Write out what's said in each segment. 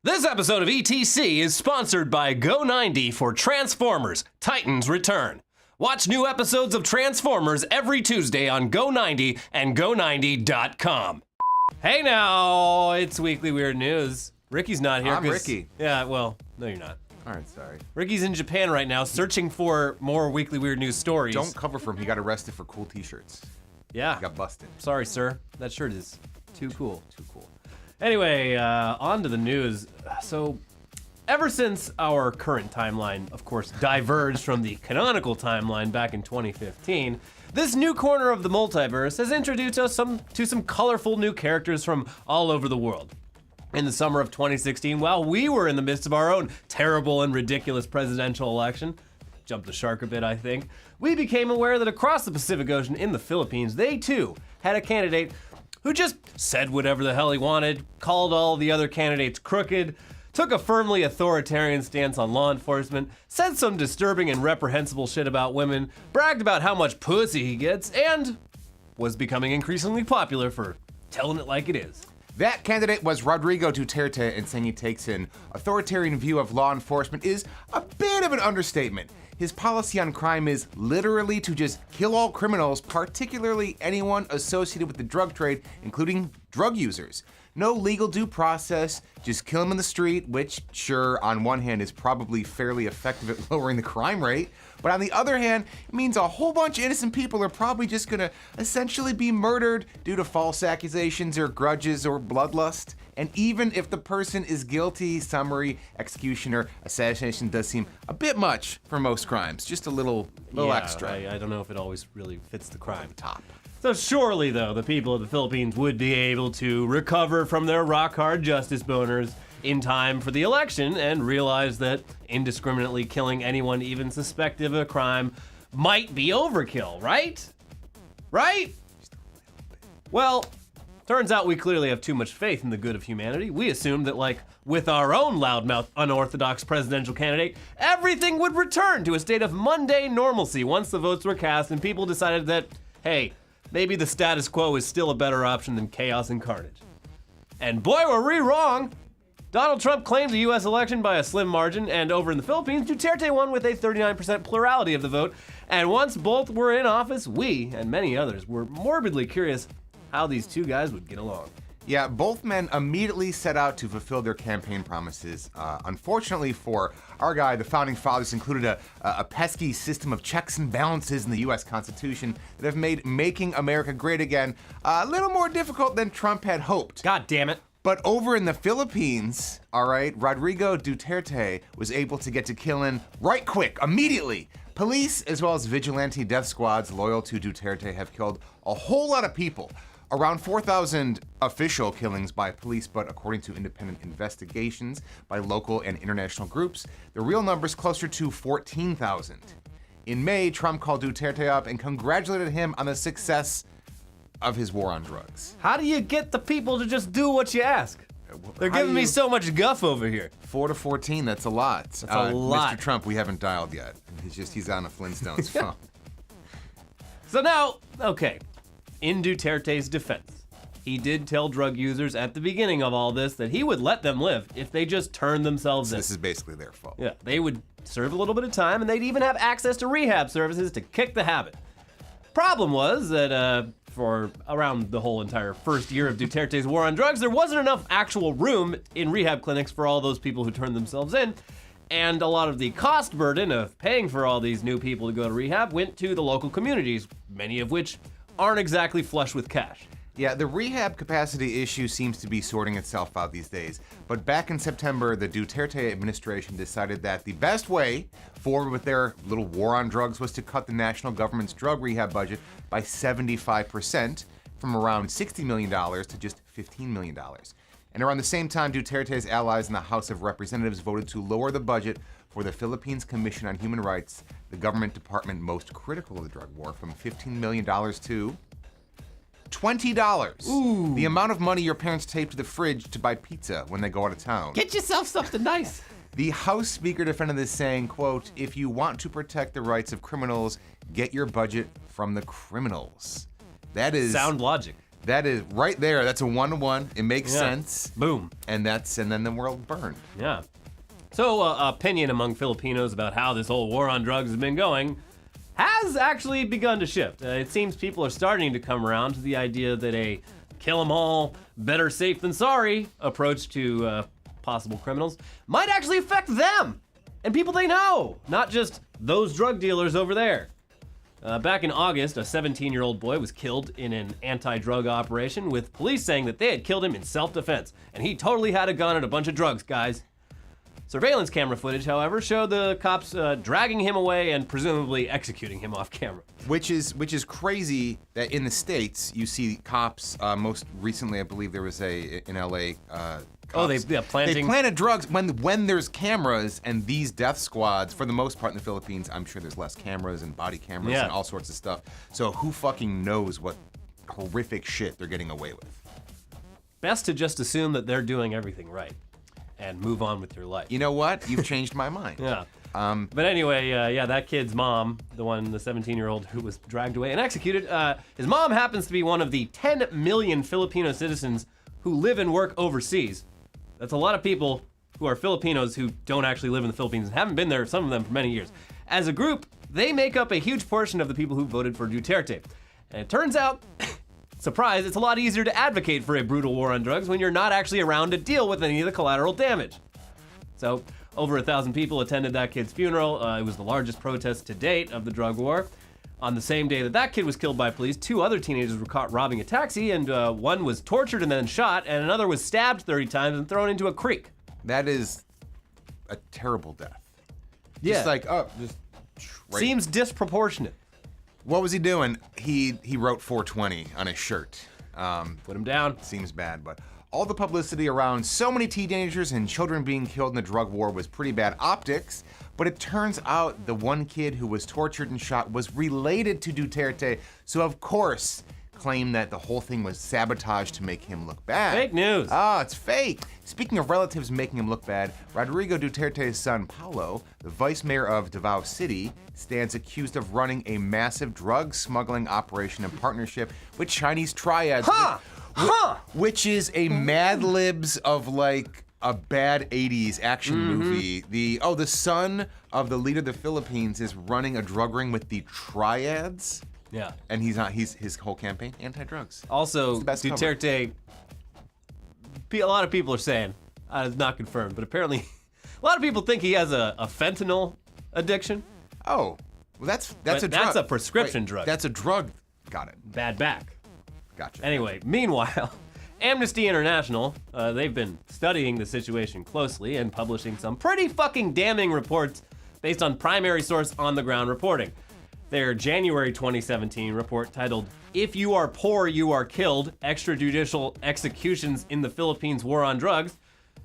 This episode of ETC is sponsored by Go90 for Transformers: Titans Return. Watch new episodes of Transformers every Tuesday on Go90 and Go90.com. Hey now, it's Weekly Weird News. Ricky's not here. I'm Ricky. Yeah, well, no you're not. All right, sorry. Ricky's in Japan right now searching for more Weekly Weird News stories. Don't cover for him. He got arrested for cool t-shirts. Yeah. He got busted. Sorry, sir. That shirt is too cool. Too cool. Anyway, on to the news. So, ever since our current timeline, of course, diverged from the canonical timeline back in 2015, this new corner of the multiverse has introduced us to some colorful new characters from all over the world. In the summer of 2016, while we were in the midst of our own terrible and ridiculous presidential election, jumped the shark a bit, I think, we became aware that across the Pacific Ocean in the Philippines, they too had a candidate who just said whatever the hell he wanted, called all the other candidates crooked, took a firmly authoritarian stance on law enforcement, said some disturbing and reprehensible shit about women, bragged about how much pussy he gets, and was becoming increasingly popular for telling it like it is. That candidate was Rodrigo Duterte, and saying he takes an authoritarian view of law enforcement is a bit of an understatement. His policy on crime is literally to just kill all criminals, particularly anyone associated with the drug trade, including drug users. No legal due process, just kill them in the street, which, sure, on one hand is probably fairly effective at lowering the crime rate, but on the other hand, it means a whole bunch of innocent people are probably just gonna essentially be murdered due to false accusations or grudges or bloodlust. And even if the person is guilty, summary, execution, or assassination does seem a bit much for most crimes. Just a little extra. I don't know if it always really fits the crime. Top. So surely, though, the people of the Philippines would be able to recover from their rock-hard justice boners in time for the election and realize that indiscriminately killing anyone even suspected of a crime might be overkill, right? Right? Well, turns out we clearly have too much faith in the good of humanity. We assumed that, like, with our own loudmouth, unorthodox presidential candidate, everything would return to a state of mundane normalcy once the votes were cast and people decided that, hey, maybe the status quo is still a better option than chaos and carnage. And boy, were we wrong! Donald Trump claimed the US election by a slim margin, and over in the Philippines, Duterte won with a 39% plurality of the vote. And once both were in office, we, and many others, were morbidly curious how these two guys would get along. Yeah, both men immediately set out to fulfill their campaign promises. Unfortunately for our guy, the founding fathers included a pesky system of checks and balances in the US Constitution that have made making America great again a little more difficult than Trump had hoped. God damn it. But over in the Philippines, all right, Rodrigo Duterte was able to get to killing right quick, immediately. Police, as well as vigilante death squads loyal to Duterte, have killed a whole lot of people. Around 4,000 official killings by police, but according to independent investigations by local and international groups, the real number's closer to 14,000. In May, Trump called Duterte up and congratulated him on the success of his war on drugs. How do you get the people to just do what you ask? They're giving me so much guff over here. 4 to 14, that's a lot. That's a lot. Mr. Trump, we haven't dialed yet. He's on a Flintstones phone. So now, okay, in Duterte's defense, he did tell drug users at the beginning of all this that he would let them live if they just turned themselves in. This is basically their fault. Yeah, they would serve a little bit of time and they'd even have access to rehab services to kick the habit. Problem was that for around the whole entire first year of Duterte's war on drugs, there wasn't enough actual room in rehab clinics for all those people who turned themselves in. And a lot of the cost burden of paying for all these new people to go to rehab went to the local communities, many of which aren't exactly flush with cash. Yeah, the rehab capacity issue seems to be sorting itself out these days. But back in September, the Duterte administration decided that the best way forward with their little war on drugs was to cut the national government's drug rehab budget by 75%, from around $60 million to just $15 million. And around the same time, Duterte's allies in the House of Representatives voted to lower the budget for the Philippines Commission on Human Rights, the government department most critical of the drug war, from $15 million to $20. Ooh. The amount of money your parents tape to the fridge to buy pizza when they go out of town. Get yourself something nice. The House Speaker defended this, saying, quote, "If you want to protect the rights of criminals, get your budget from the criminals." That is sound logic. That is right there. That's a 1-to-1. It makes sense. Boom. And then the world burned. Yeah. So, opinion among Filipinos about how this whole war on drugs has been going has actually begun to shift. It seems people are starting to come around to the idea that a kill 'em all, better safe than sorry approach to possible criminals might actually affect them and people they know, not just those drug dealers over there. Back in August, a 17-year-old boy was killed in an anti-drug operation, with police saying that they had killed him in self-defense, and he totally had a gun and a bunch of drugs, guys. Surveillance camera footage, however, showed the cops dragging him away and presumably executing him off camera. Which is crazy that in the States you see cops. Most recently, I believe there was in LA. Cops, they planted drugs when there's cameras, and these death squads, for the most part in the Philippines, I'm sure there's less cameras and body cameras and all sorts of stuff. So who fucking knows what horrific shit they're getting away with? Best to just assume that they're doing everything right and move on with your life. You know what? You've changed my mind. Yeah. But anyway, that kid's mom, the 17-year-old who was dragged away and executed, his mom happens to be one of the 10 million Filipino citizens who live and work overseas. That's a lot of people who are Filipinos who don't actually live in the Philippines and haven't been there, some of them, for many years. As a group, they make up a huge portion of the people who voted for Duterte. And it turns out, surprise, it's a lot easier to advocate for a brutal war on drugs when you're not actually around to deal with any of the collateral damage. So, over 1,000 people attended that kid's funeral. It was the largest protest to date of the drug war. On the same day that kid was killed by police, 2 other teenagers were caught robbing a taxi, and one was tortured and then shot, and another was stabbed 30 times and thrown into a creek. That is a terrible death. Yeah. Just right. Seems disproportionate. What was he doing? He wrote 420 on his shirt. Put him down. Seems bad, but all the publicity around so many teenagers and children being killed in the drug war was pretty bad optics. But it turns out the one kid who was tortured and shot was related to Duterte, so of course claimed that the whole thing was sabotage to make him look bad. Fake news. Oh, it's fake. Speaking of relatives making him look bad, Rodrigo Duterte's son, Paulo, the vice mayor of Davao City, stands accused of running a massive drug smuggling operation in partnership with Chinese triads. Which is a Mad Libs of like a bad 80s action movie. The son of the leader of the Philippines is running a drug ring with the triads. Yeah. And his whole campaign, anti-drugs. Also, Duterte, a lot of people are saying, it's not confirmed, but apparently a lot of people think he has a fentanyl addiction. Oh, well that's a drug. That's a prescription drug. That's a drug. Got it. Bad back. Gotcha. Anyway, meanwhile, Amnesty International, they've been studying the situation closely and publishing some pretty fucking damning reports based on primary source on-the-ground reporting. Their January 2017 report titled, "If You Are Poor, You Are Killed, Extrajudicial Executions in the Philippines War on Drugs,"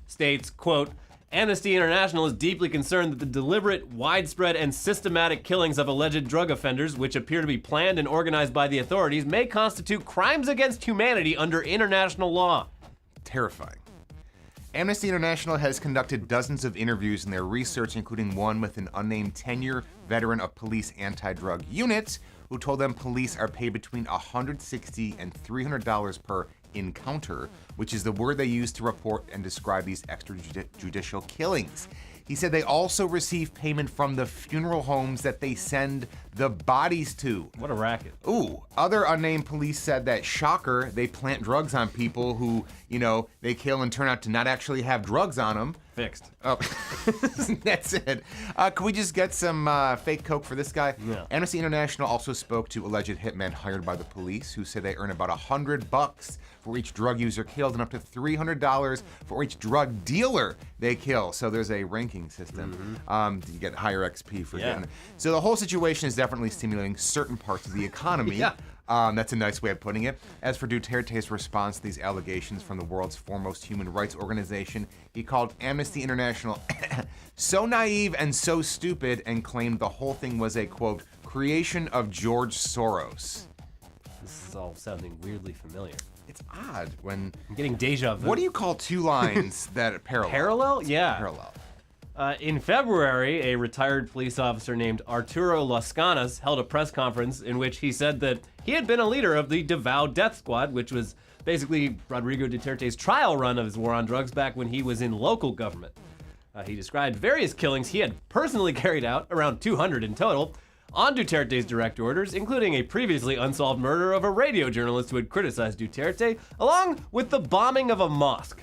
states, quote, "Amnesty International is deeply concerned that the deliberate, widespread, and systematic killings of alleged drug offenders, which appear to be planned and organized by the authorities, may constitute crimes against humanity under international law." Terrifying. Amnesty International has conducted dozens of interviews in their research, including one with an unnamed 10-year veteran of police anti-drug units, who told them police are paid between $160 and $300 per encounter, which is the word they use to report and describe these extrajudicial killings. He said they also receive payment from the funeral homes that they send the bodies to. What a racket. Ooh, other unnamed police said that, shocker, they plant drugs on people who, they kill and turn out to not actually have drugs on them. Fixed. Oh, that's it. Can we just get some fake coke for this guy? Yeah. Amnesty International also spoke to alleged hitmen hired by the police, who say they earn about $100 for each drug user killed and up to $300 for each drug dealer they kill. So there's a ranking system. You get higher XP for getting it. So the whole situation is definitely stimulating certain parts of the economy. Yeah. That's a nice way of putting it. As for Duterte's response to these allegations from the world's foremost human rights organization, he called Amnesty International so naive and so stupid, and claimed the whole thing was a, quote, creation of George Soros. This is all sounding weirdly familiar. It's odd when... I'm getting deja vu. What do you call two lines that are parallel? Parallel? Yeah. Parallel. In February, a retired police officer named Arturo Las Canas held a press conference in which he said that he had been a leader of the Davao Death Squad, which was basically Rodrigo Duterte's trial run of his war on drugs back when he was in local government. He described various killings he had personally carried out, around 200 in total, on Duterte's direct orders, including a previously unsolved murder of a radio journalist who had criticized Duterte, along with the bombing of a mosque.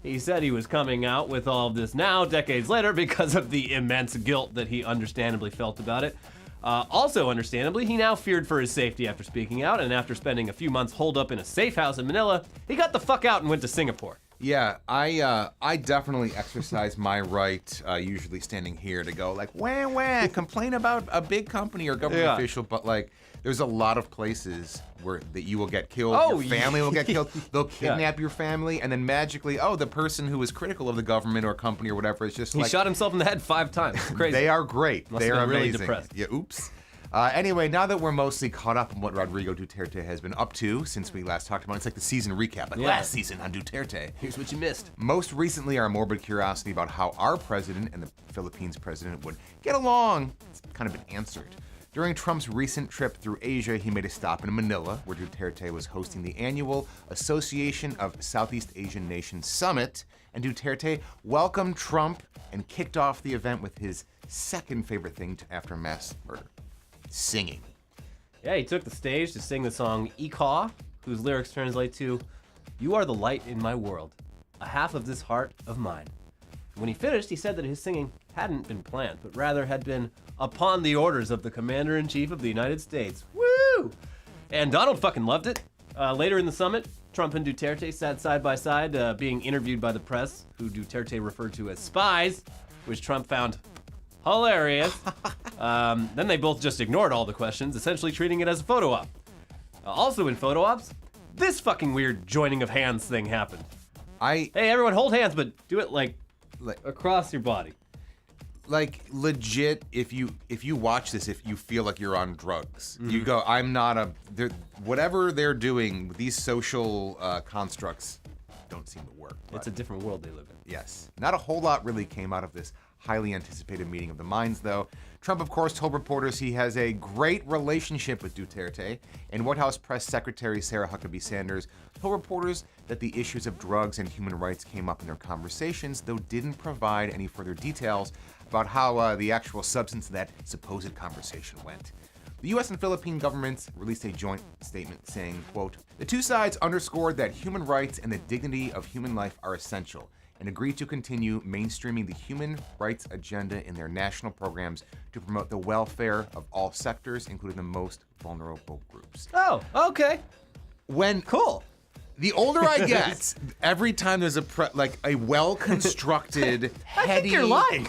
He said he was coming out with all of this now, decades later, because of the immense guilt that he understandably felt about it. Also understandably, he now feared for his safety after speaking out, and after spending a few months holed up in a safe house in Manila, he got the fuck out and went to Singapore. Yeah, I definitely exercise my right, usually standing here, to go like, wah, complain about a big company or government official, but like, there's a lot of places that you will get killed, your family will get killed, they'll kidnap your family, and then magically, the person who is critical of the government or company or whatever is just he shot himself in the head 5 times. It's crazy. They are great. Must they have are been really amazing. depressed. Yeah, oops. Anyway, now that we're mostly caught up on what Rodrigo Duterte has been up to since we last talked about it, it's like the season recap, like last season on Duterte. Here's what you missed. Most recently, our morbid curiosity about how our president and the Philippines president would get along has kind of been answered. During Trump's recent trip through Asia, he made a stop in Manila, where Duterte was hosting the annual Association of Southeast Asian Nations Summit, and Duterte welcomed Trump and kicked off the event with his second favorite thing after mass murder: singing. Yeah, he took the stage to sing the song Ikaw, whose lyrics translate to, "You are the light in my world, a half of this heart of mine." When he finished, he said that his singing hadn't been planned, but rather had been upon the orders of the Commander-in-Chief of the United States. Woo! And Donald fucking loved it. Later in the summit, Trump and Duterte sat side by side, being interviewed by the press, who Duterte referred to as spies, which Trump found hilarious. Then they both just ignored all the questions, essentially treating it as a photo op. Also in photo ops, this fucking weird joining of hands thing happened. Hey, everyone hold hands, but do it like across your body. Like legit, if you watch this, if you feel like you're on drugs, you go, I'm not whatever they're doing, these social constructs don't seem to work. It's a different world they live in. Yes. Not a whole lot really came out of this highly anticipated meeting of the minds, though. Trump, of course, told reporters he has a great relationship with Duterte, and White House Press Secretary Sarah Huckabee Sanders told reporters that the issues of drugs and human rights came up in their conversations, though didn't provide any further details about how the actual substance of that supposed conversation went. The U.S. and Philippine governments released a joint statement saying, quote, "The two sides underscored that human rights and the dignity of human life are essential, and agreed to continue mainstreaming the human rights agenda in their national programs to promote the welfare of all sectors, including the most vulnerable groups." Oh, okay. Cool. The older I get, every time there's a well-constructed, heady, I think you're lying.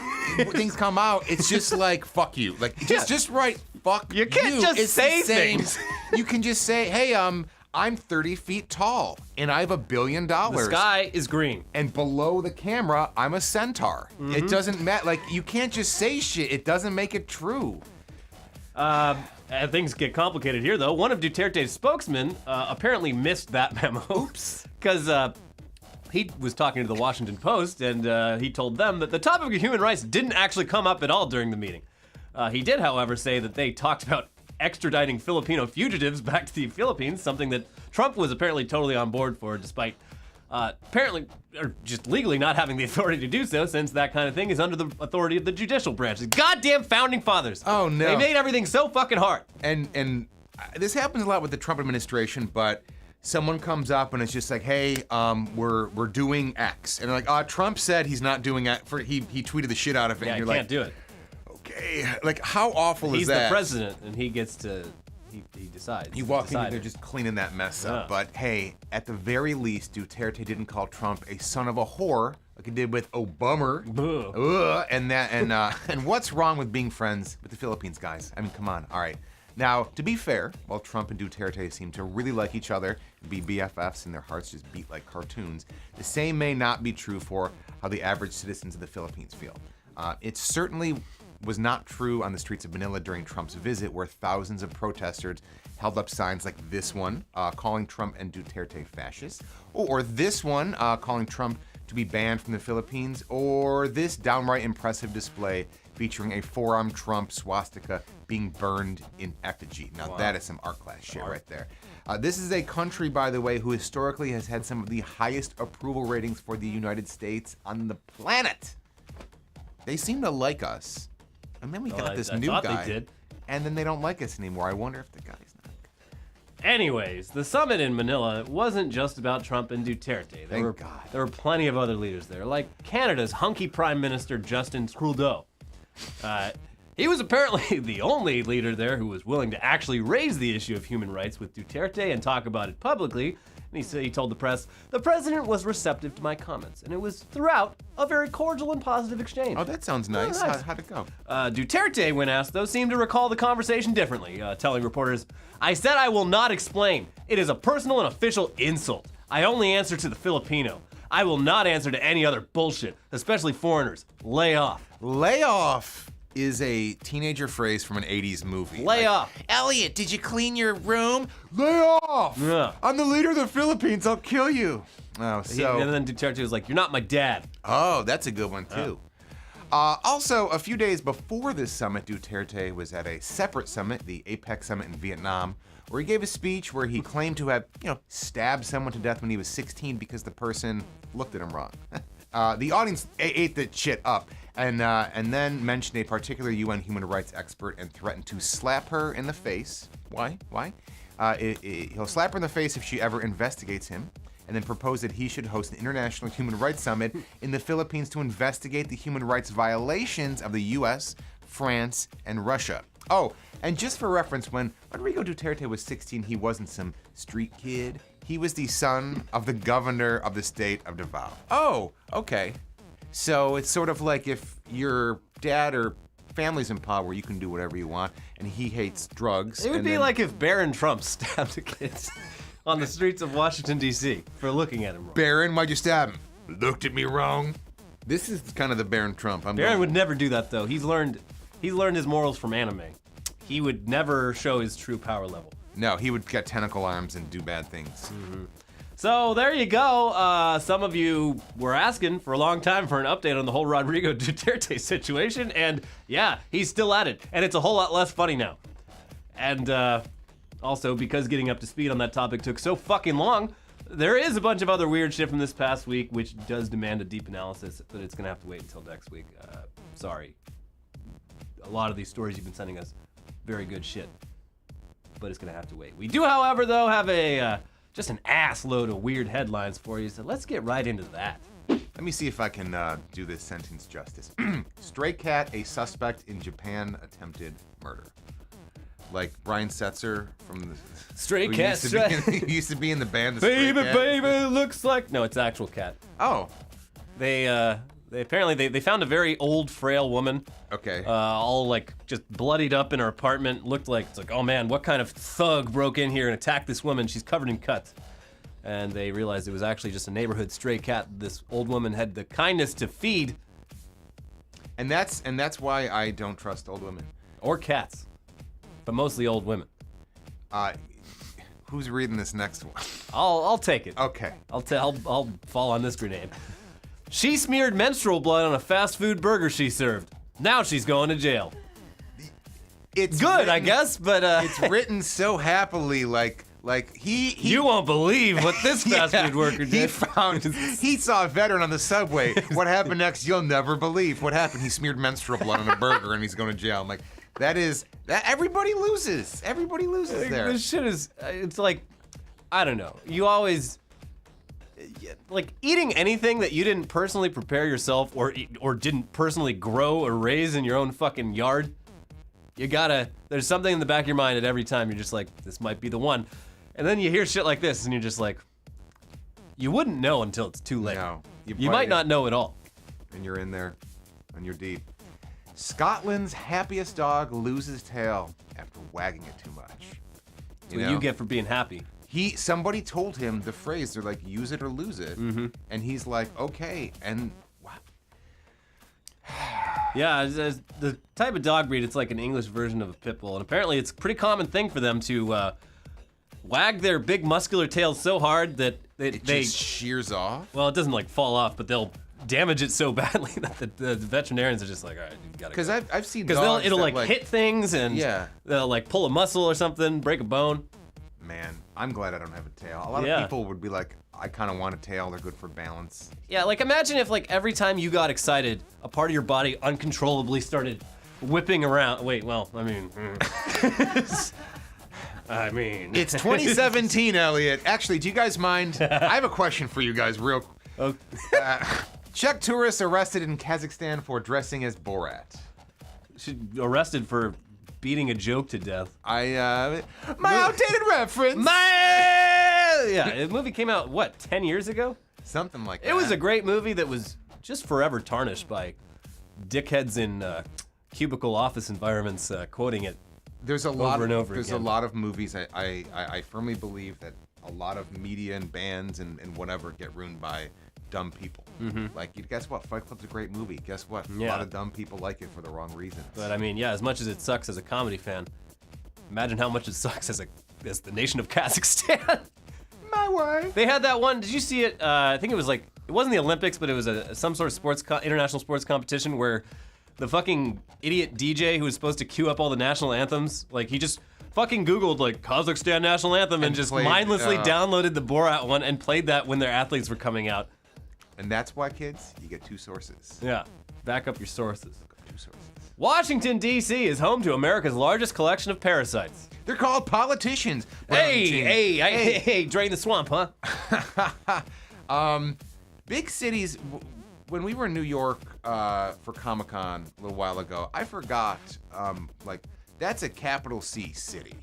things come out, it's just like, fuck you. Like, just right, fuck you. You can't just it's say the same. things. You can just say, hey, I'm 30 feet tall, and I have $1 billion. The sky is green. And below the camera, I'm a centaur. It doesn't matter. Like, you can't just say shit. It doesn't make it true. Things get complicated here, though. One of Duterte's spokesmen apparently missed that memo. Oops. Because he was talking to the Washington Post, and he told them that the topic of human rights didn't actually come up at all during the meeting. He did, however, say that they talked about extraditing Filipino fugitives back to the Philippines, something that Trump was apparently totally on board for, despite apparently, or just legally not having the authority to do so, since that kind of thing is under the authority of the judicial branch. The goddamn founding fathers. Oh, no. They made everything so fucking hard. And this happens a lot with the Trump administration, but someone comes up and it's just like, hey, we're doing X. And they're like, Trump said he's not doing X. He tweeted the shit out of it. Yeah, and you you're can't do it. Okay, like how awful He's is that? the president, and he gets to, he decides. You walk in and they're just cleaning that mess up. But hey, at the very least, Duterte didn't call Trump a son of a whore like he did with Obama. And what's wrong with being friends with the Philippines, guys? I mean, come on. All right. Now, to be fair, while Trump and Duterte seem to really like each other and be BFFs and their hearts just beat like cartoons, the same may not be true for how the average citizens of the Philippines feel. It certainly was not true on the streets of Manila during Trump's visit, where thousands of protesters held up signs like this one, calling Trump and Duterte fascists, or this one, calling Trump to be banned from the Philippines, or this downright impressive display featuring a four-armed Trump swastika being burned in effigy. Now that is some art class shit right there. This is a country, by the way, who historically has had some of the highest approval ratings for the United States on the planet. They seem to like us. And then we got this new guy. They did. And then they don't like us anymore. I wonder if the guy's not. Anyways, the summit in Manila wasn't just about Trump and Duterte. Thank God. There were plenty of other leaders there, like Canada's hunky Prime Minister Justin Trudeau. He was apparently the only leader there who was willing to actually raise the issue of human rights with Duterte and talk about it publicly. And he told the press, "The president was receptive to my comments, and it was throughout a very cordial and positive exchange." Oh, that sounds nice. Oh, nice. How'd it go? Duterte, when asked, though, seemed to recall the conversation differently, telling reporters, "I said I will not explain. It is a personal and official insult. I only answer to the Filipino. I will not answer to any other bullshit, especially foreigners. Lay off." Lay off is a teenager phrase from an 80s movie. Lay off. Elliot, did you clean your room? Lay off! Yeah. I'm the leader of the Philippines. I'll kill you. Oh, so. And then Duterte was like, "You're not my dad." Oh, that's a good one, too. Also, a few days before this summit, Duterte was at a separate summit, the APEC summit in Vietnam, where he gave a speech where he claimed to have, stabbed someone to death when he was 16 because the person looked at him wrong. The audience ate that shit up, and then mentioned a particular UN human rights expert and threatened to slap her in the face. Why? He'll slap her in the face if she ever investigates him, and then proposed that he should host an international human rights summit in the Philippines to investigate the human rights violations of the US, France, and Russia. Oh, and just for reference, when Rodrigo Duterte was 16, he wasn't some street kid. He was the son of the governor of the state of Davao. Oh, okay. So it's sort of like if your dad or family's in power, you can do whatever you want, and he hates drugs. It would be like if Barron Trump stabbed a kid on the streets of Washington, D.C. for looking at him wrong. Barron, why'd you stab him? Looked at me wrong. This is kind of the Barron Trump. Barron would never do that, though. He's learned his morals from anime. He would never show his true power level. No, he would get tentacle arms and do bad things. Mm-hmm. So there you go. Some of you were asking for a long time for an update on the whole Rodrigo Duterte situation, and yeah, he's still at it, and it's a whole lot less funny now. And also, because getting up to speed on that topic took so fucking long, there is a bunch of other weird shit from this past week, which does demand a deep analysis, but it's gonna have to wait until next week. Sorry. A lot of these stories you've been sending us, very good shit, but it's gonna have to wait. We do, however, though, have a just an ass load of weird headlines for you, so let's get right into that. Let me see if I can do this sentence justice. Stray cat, a suspect in Japan attempted murder. Like Brian Setzer from the Stray Cat. He used to be in the band. The Stray Cat. Baby, looks like no, it's the actual cat. Oh, they apparently they found a very old, frail woman. Okay. All like just bloodied up in her apartment. Looked like it's like, oh man, what kind of thug broke in here and attacked this woman? She's covered in cuts. And they realized it was actually just a neighborhood stray cat this old woman had the kindness to feed. And that's why I don't trust old women. Or cats. But mostly old women. Who's reading this next one? I'll take it. Okay. I'll fall on this grenade. She smeared menstrual blood on a fast food burger she served. Now she's going to jail. It's good, written, I guess, but it's written so happily, like he you won't believe what this fast food worker did. He saw a veteran on the subway. What happened next? You'll never believe. What happened? He smeared menstrual blood on a burger and he's going to jail. I'm like, that everybody loses. Everybody loses there. This shit is, it's like, I don't know. You always, like, eating anything that you didn't personally prepare yourself or didn't personally grow or raise in your own fucking yard, there's something in the back of your mind at every time you're just like, this might be the one. And then you hear shit like this and you're just like, you wouldn't know until it's too late. No. You might not know at all. And you're in there and you're deep. Scotland's happiest dog loses tail after wagging it too much. That's what you get for being happy. Somebody told him the phrase, they're like, use it or lose it. Mm-hmm. And he's like, okay. And wow. Yeah, as the type of dog breed, it's like an English version of a pit bull. And apparently it's a pretty common thing for them to wag their big muscular tails so hard that It just shears off? Well, it doesn't like fall off, but they'll damage it so badly that the veterinarians are just like, all right, you gotta go. Because I've seen dogs it'll that, like hit things and they'll like pull a muscle or something, break a bone. Man, I'm glad I don't have a tail. A lot of people would be like, I kind of want a tail. They're good for balance. Yeah, like imagine if like every time you got excited, a part of your body uncontrollably started whipping around. Wait, well, I mean... I mean... It's 2017, Elliot. Actually, do you guys mind? I have a question for you guys real quick. Czech tourists arrested in Kazakhstan for dressing as Borat. Arrested for beating a joke to death. My outdated reference. Yeah, the movie came out, what, 10 years ago? Something like that. It was a great movie that was just forever tarnished by dickheads in cubicle office environments quoting it There's a over lot and over There's again. a lot of movies. I firmly believe that a lot of media and bands and whatever get ruined by dumb people. Like, guess what? Fight Club's a great movie. Guess what? A lot of dumb people like it for the wrong reasons. But I mean, yeah, as much as it sucks as a comedy fan, imagine how much it sucks as the nation of Kazakhstan. My wife. They had that one. Did you see it? I think it was like, it wasn't the Olympics, but it was some sort of international sports competition where the fucking idiot DJ who was supposed to cue up all the national anthems, like he just fucking Googled like Kazakhstan national anthem and just played, mindlessly downloaded the Borat one and played that when their athletes were coming out. And that's why, kids, you get two sources. Yeah, back up your sources. Two sources. Washington, D.C. is home to America's largest collection of parasites. They're called politicians. Hey, drain the swamp, huh? Big cities. When we were in New York for Comic-Con a little while ago, I forgot. Like, that's a capital C city.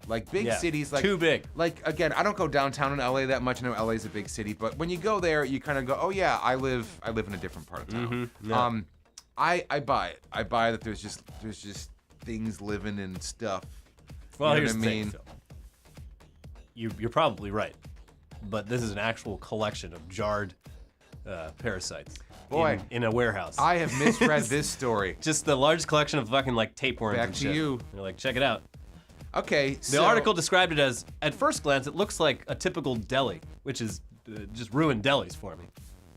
Like big cities, like too big. Like again, I don't go downtown in LA that much. I know LA is a big city, but when you go there, you kind of go, oh yeah, I live in a different part of town. Yeah. I buy it. I buy that there's just things living and stuff. Well, you know here's what the I mean? thing. So, you're probably right, but this is an actual collection of jarred parasites. Boy, in a warehouse. I have misread this story. Just the largest collection of fucking like tapeworms Back and to shit. you. You're like, check it out. Okay, The article described it as, at first glance, it looks like a typical deli, which is just ruined delis for me.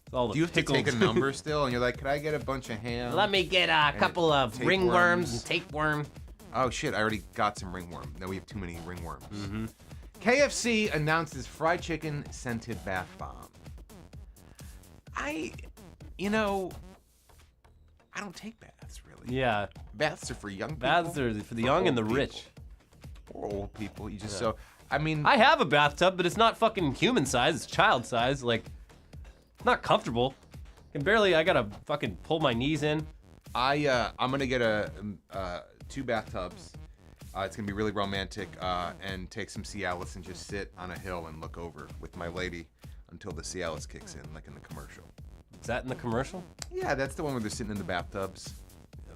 It's all the do you have to pickled... take a number still? And you're like, could I get a bunch of ham? Let me get a couple of ringworms and tapeworm. Oh shit, I already got some ringworm. Now we have too many ringworms. KFC announces fried chicken scented bath bomb. I don't take baths really. Yeah. Baths are for young people. Baths are for the young and the rich. Or old people. You just I mean, I have a bathtub, but it's not fucking human size. It's child size. Like, not comfortable. I gotta fucking pull my knees in. I'm gonna get two bathtubs. It's gonna be really romantic, and take some Cialis and just sit on a hill and look over with my lady until the Cialis kicks in, like in the commercial. Is that in the commercial? Yeah, that's the one where they're sitting in the bathtubs.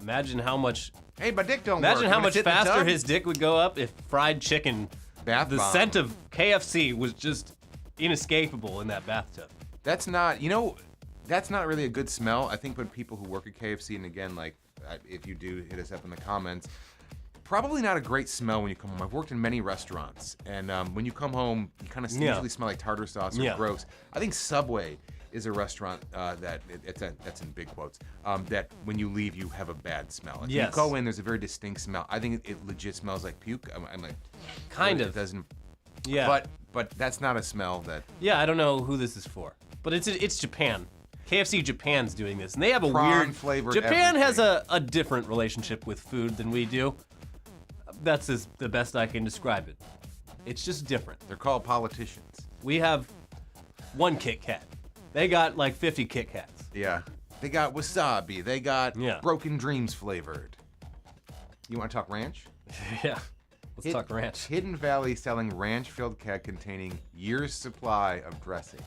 Imagine how much. Hey, my dick don't work. Imagine how You wanna much sit in the faster tub? his dick would go up if fried chicken, Bath the bomb. scent of KFC was just inescapable in that bathtub. That's not, that's not really a good smell. I think when people who work at KFC, and again, like, if you do, hit us up in the comments, probably not a great smell when you come home. I've worked in many restaurants, and when you come home, you kind of usually smell like tartar sauce or gross. I think Subway is a restaurant that's in big quotes, that when you leave, you have a bad smell. If you go in, there's a very distinct smell. I think it legit smells like puke. I'm like, kind of. It doesn't. Yeah. But that's not a smell that. Yeah, I don't know who this is for, but it's Japan. KFC Japan's doing this, and they have a Prawn weird flavored Japan has everything. a different relationship with food than we do. That's the best I can describe it. It's just different. They're called politicians. We have one Kit Kat. They got like 50 Kit Kats. Yeah. They got wasabi. They got Yeah. Broken Dreams flavored. You want to talk ranch? Yeah. Let's talk ranch. Hidden Valley selling ranch-filled keg containing years' supply of dressing.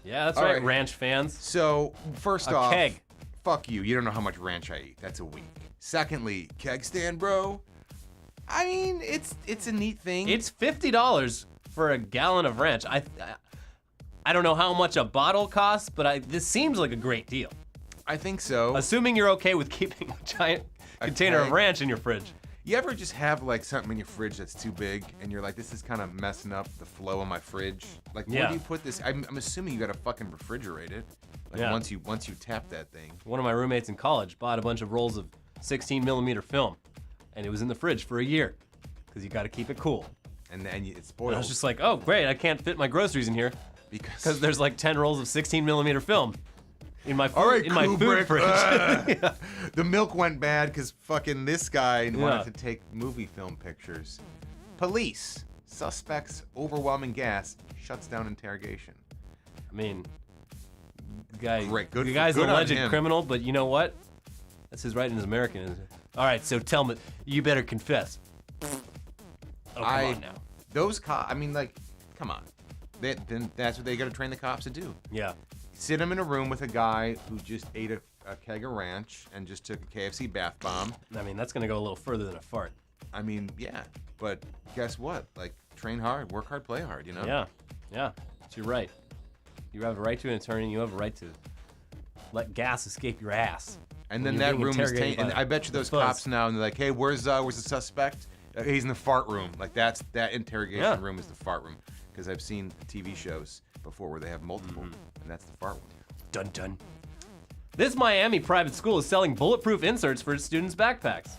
Yeah, that's All right, right. ranch fans. So, first A off, keg. fuck you. You don't know how much ranch I eat. That's a week. Secondly, keg stand, bro. I mean, it's a neat thing. It's $50 for a gallon of ranch. I don't know how much a bottle costs, but this seems like a great deal. I think so. Assuming you're okay with keeping a giant container of keg. ranch in your fridge. You ever just have like something in your fridge that's too big, and you're like, this is kind of messing up the flow of my fridge? Like, where do you put this? I'm assuming you got to fucking refrigerate it. Like once you tap that thing. One of my roommates in college bought a bunch of rolls of 16 millimeter film, and it was in the fridge for a year because you got to keep it cool. And then it's spoiled. And I was just like, oh great, I can't fit my groceries in here because there's like 10 rolls of 16 millimeter film in my food, my food fridge. Yeah. The milk went bad because fucking this guy wanted to take movie film pictures. Police. Suspects overwhelming gas shuts down interrogation. I mean, the guy's good an alleged on him. criminal, but you know what? That's his right and his American. Isn't it? All right, so tell me, you better confess. Oh, come on now. Those cops, I mean, like, come on. Then that's what they got to train the cops to do. Yeah. Sit him in a room with a guy who just ate a keg of ranch and just took a KFC bath bomb. I mean, that's gonna go a little further than a fart. I mean, yeah, but guess what? Like, train hard, work hard, play hard, you know? Yeah, that's your right. You have a right to an attorney, and you have a right to let gas escape your ass. And then that room is tainted. And I bet you those cops now, and they're like, hey, where's the suspect? He's in the fart room. Like, that interrogation room is the fart room. Because I've seen TV shows before where they have multiple, and that's the fart room. Dun dun. This Miami private school is selling bulletproof inserts for its students' backpacks.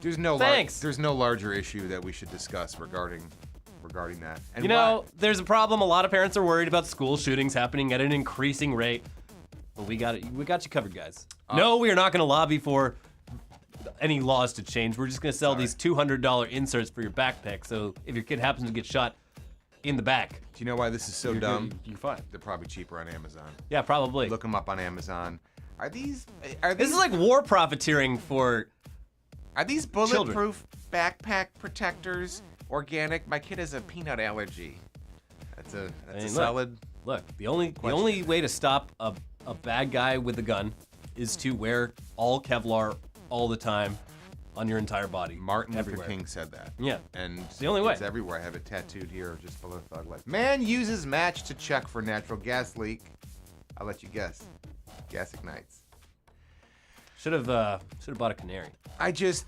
There's no larger issue that we should discuss regarding that. And you know, there's a problem. A lot of parents are worried about school shootings happening at an increasing rate. But we got you covered, guys. No, we are not going to lobby for any laws to change. We're just going to sell these $200 inserts for your backpack. So if your kid happens to get shot in the back. Do you know why this is so dumb? You're fine. They're probably cheaper on Amazon. Yeah, probably. Look them up on Amazon. Are these This is like war profiteering for Are these bulletproof backpack protectors organic? My kid has a peanut allergy. That's a solid. Look, the only way to stop a bad guy with a gun is to wear all Kevlar all the time on your entire body. Martin Luther King said that. Yeah. And it's the only way. It's everywhere. I have it tattooed here just below Thug Life. Man uses match to check for natural gas leak. I'll let you guess. Gas ignites. Should have bought a canary. Is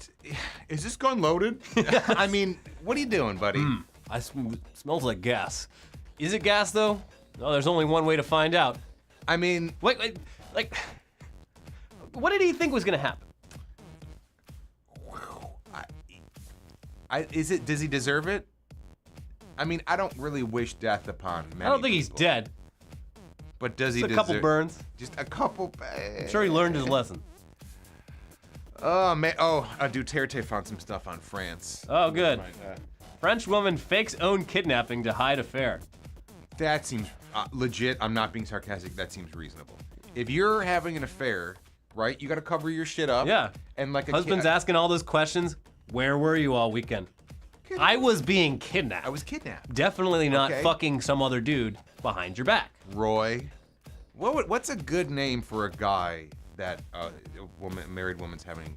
this gun loaded? I mean, what are you doing, buddy? Smells like gas. Is it gas though? No, there's only one way to find out. I mean, wait, like, what did he think was gonna happen? Does he deserve it? I mean, I don't really wish death upon many I don't think he's people. dead. But does he Just a deserve couple burns. Just a couple. I'm sure he learned his lesson. Oh man! Oh, Duterte found some stuff on France. Oh, good. French woman fakes own kidnapping to hide affair. That seems legit. I'm not being sarcastic. That seems reasonable. If you're having an affair, right? You got to cover your shit up. Yeah. And like husband's asking all those questions. Where were you all weekend? I was being kidnapped. I was kidnapped. Definitely not fucking some other dude behind your back. Roy. What's a good name for a guy that a married woman's having?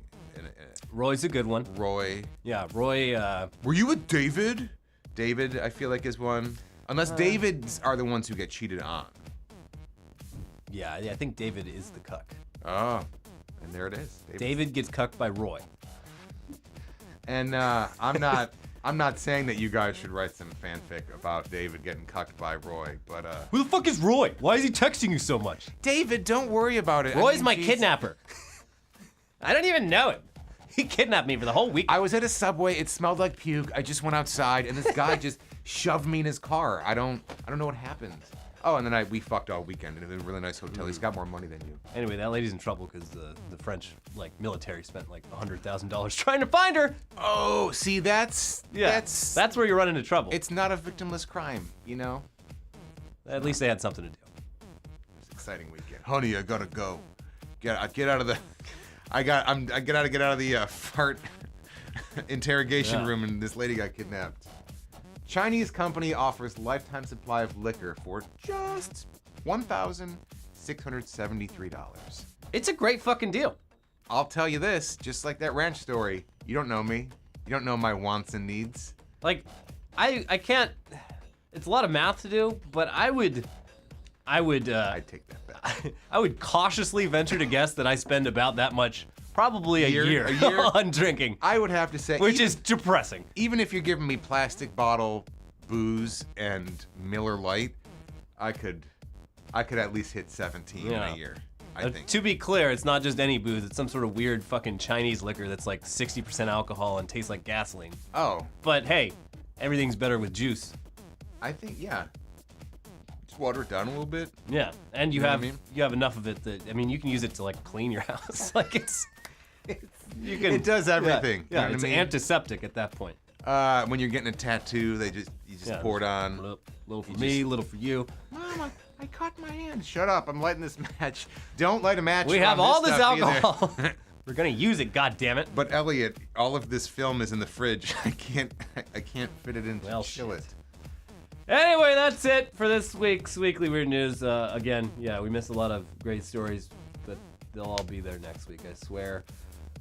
Roy's a good one. Roy. Yeah, Roy. Were you with David? David, I feel like is one. Unless Davids are the ones who get cheated on. Yeah, I think David is the cuck. Oh, and there it is. David gets cucked by Roy. And I'm not saying that you guys should write some fanfic about David getting cucked by Roy, but who the fuck is Roy? Why is he texting you so much? David, don't worry about it. Roy's my kidnapper. I don't even know him. He kidnapped me for the whole week. I was at a Subway. It smelled like puke. I just went outside, and this guy just shoved me in his car. I don't know what happened. Oh, and then we fucked all weekend in a really nice hotel. He's got more money than you. Anyway, that lady's in trouble because the French military spent like $100,000 trying to find her. Oh, see, that's where you run into trouble. It's not a victimless crime, you know. At least they had something to do. It's an exciting weekend. Honey, I gotta go. Get out of the. I get out of the fart interrogation room, and this lady got kidnapped. Chinese company offers lifetime supply of liquor for just $1,673. It's a great fucking deal. I'll tell you this, just like that ranch story, you don't know me. You don't know my wants and needs. Like, I can't, it's a lot of math to do, but I'd take that back. I would cautiously venture to guess that I spend about that much probably a year on drinking, I would have to say, which is depressing. even if you're giving me plastic bottle booze and Miller Lite, I could at least hit 17 in a year. I think. To be clear, it's not just any booze. It's some sort of weird fucking Chinese liquor that's like 60% alcohol and tastes like gasoline. Oh, But hey, everything's better with juice. I think just water it down a little bit. Yeah, and you know what have I mean? you have enough of it that you can use it to like clean your house. Like you can. It does everything. Yeah, You know it's what I mean? antiseptic at that point. When you're getting a tattoo, you just pour it on. A little for me, a little for you. Mama, I cut my hand. Shut up! I'm lighting this match. Don't light a match. We have around all this stuff either. alcohol. We're gonna use it, goddammit. But Elliot, all of this film is in the fridge. I can't fit it in to Well, chill shit. it. Anyway, that's it for this week's Weekly Weird News. Again, we missed a lot of great stories, but they'll all be there next week, I swear.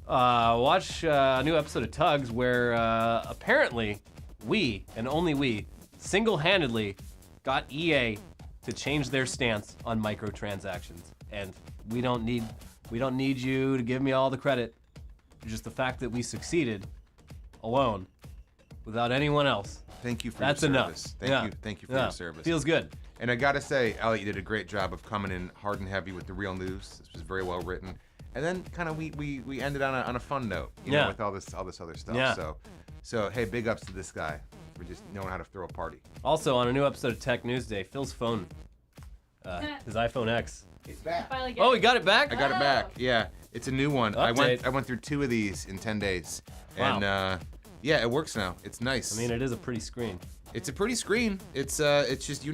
Watch a new episode of Tugs where apparently we, and only we, single-handedly got EA to change their stance on microtransactions. And we don't need you to give me all the credit. Just the fact that we succeeded alone without anyone else. Thank you for That's your enough. service. Yeah. Thank you for your service. Feels good. And I gotta say, Elliot, you did a great job of coming in hard and heavy with the real news. This was very well written. And then kind of we ended on a fun note, you know, with all this other stuff. Yeah. So hey, big ups to this guy for just knowing how to throw a party. Also, on a new episode of Tech News Day, Phil's phone, his iPhone X. It's back. Finally get Oh, he got it back? I got it back. Yeah, it's a new one. Update. I went through 2 of these in 10 days, Wow. and yeah, it works now. It's nice. I mean, it is a pretty screen. It's a pretty screen. It's just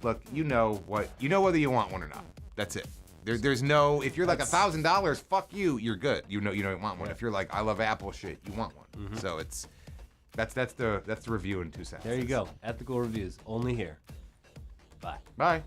look, you know whether you want one or not. That's it. There's no, if you're like $1,000, fuck you, you're good. You don't want one. Yeah. If you're like, I love Apple shit, you want one. Mm-hmm. So that's the review in 2 sentences. There you go. Ethical reviews, only here. Bye. Bye.